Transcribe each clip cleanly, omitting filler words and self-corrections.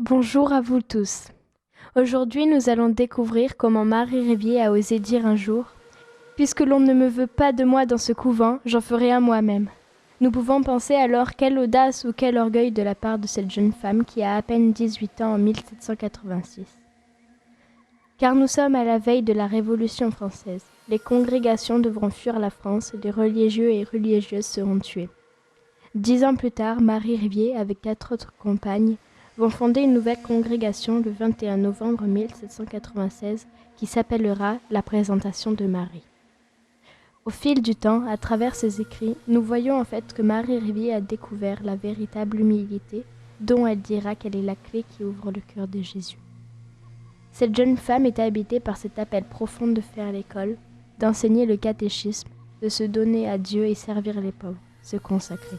Bonjour à vous tous. Aujourd'hui, nous allons découvrir comment Marie Rivier a osé dire un jour « Puisque l'on ne me veut pas de moi dans ce couvent, j'en ferai un moi-même ». Nous pouvons penser alors quelle audace ou quel orgueil de la part de cette jeune femme qui a à peine 18 ans en 1786. Car nous sommes à la veille de la Révolution française. Les congrégations devront fuir la France et les religieux et religieuses seront tués. 10 ans plus tard, Marie Rivier, avec 4 autres compagnes, vont fonder une nouvelle congrégation le 21 novembre 1796 qui s'appellera la Présentation de Marie. Au fil du temps, à travers ses écrits, nous voyons en fait que Marie Rivier a découvert la véritable humilité dont elle dira qu'elle est la clé qui ouvre le cœur de Jésus. Cette jeune femme était habitée par cet appel profond de faire l'école, d'enseigner le catéchisme, de se donner à Dieu et servir les pauvres, se consacrer.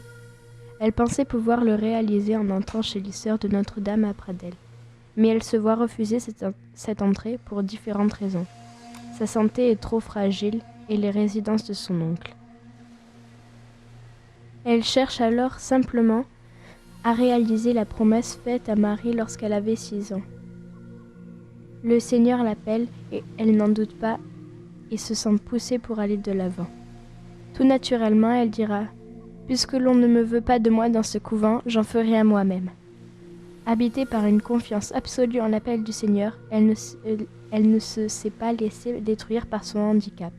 Elle pensait pouvoir le réaliser en entrant chez les sœurs de Notre-Dame à Pradelles. Mais elle se voit refuser cette entrée pour différentes raisons. Sa santé est trop fragile et les résidences de son oncle. Elle cherche alors simplement à réaliser la promesse faite à Marie lorsqu'elle avait 6 ans. Le Seigneur l'appelle et elle n'en doute pas et se sent poussée pour aller de l'avant. Tout naturellement, elle dira « Puisque l'on ne me veut pas de moi dans ce couvent, j'en ferai un moi-même ». Habitée par une confiance absolue en l'appel du Seigneur, elle ne se sait pas laisser détruire par son handicap.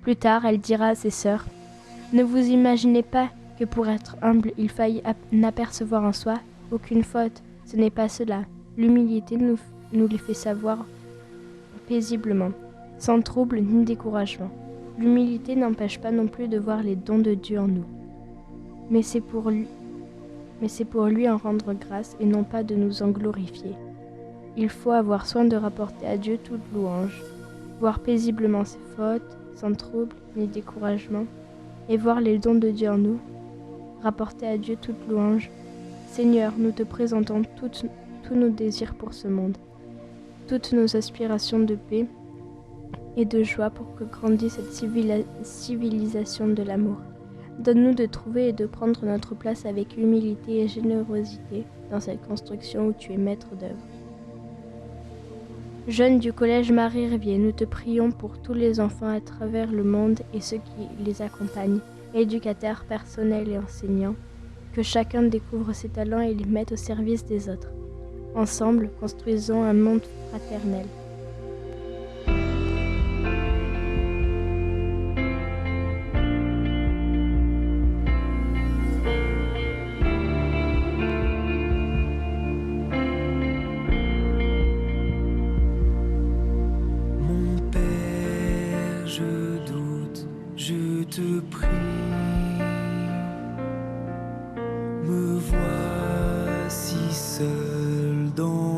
Plus tard, elle dira à ses sœurs « Ne vous imaginez pas que pour être humble, il faille n'apercevoir en soi aucune faute. Ce n'est pas cela. L'humilité nous les fait savoir paisiblement, sans trouble ni découragement. L'humilité n'empêche pas non plus de voir les dons de Dieu en nous. Mais c'est pour lui en rendre grâce et non pas de nous en glorifier. Il faut avoir soin de rapporter à Dieu toute louange, voir paisiblement ses fautes, sans trouble ni découragement, et voir les dons de Dieu en nous, rapporter à Dieu toute louange. Seigneur, nous te présentons tous nos désirs pour ce monde, toutes nos aspirations de paix et de joie pour que grandisse cette civilisation de l'amour. Donne-nous de trouver et de prendre notre place avec humilité et générosité dans cette construction où tu es maître d'œuvre. Jeunes du collège Marie Rivier, nous te prions pour tous les enfants à travers le monde et ceux qui les accompagnent, éducateurs, personnels et enseignants, que chacun découvre ses talents et les mette au service des autres. Ensemble, construisons un monde fraternel. Je te prie, me voici seul dans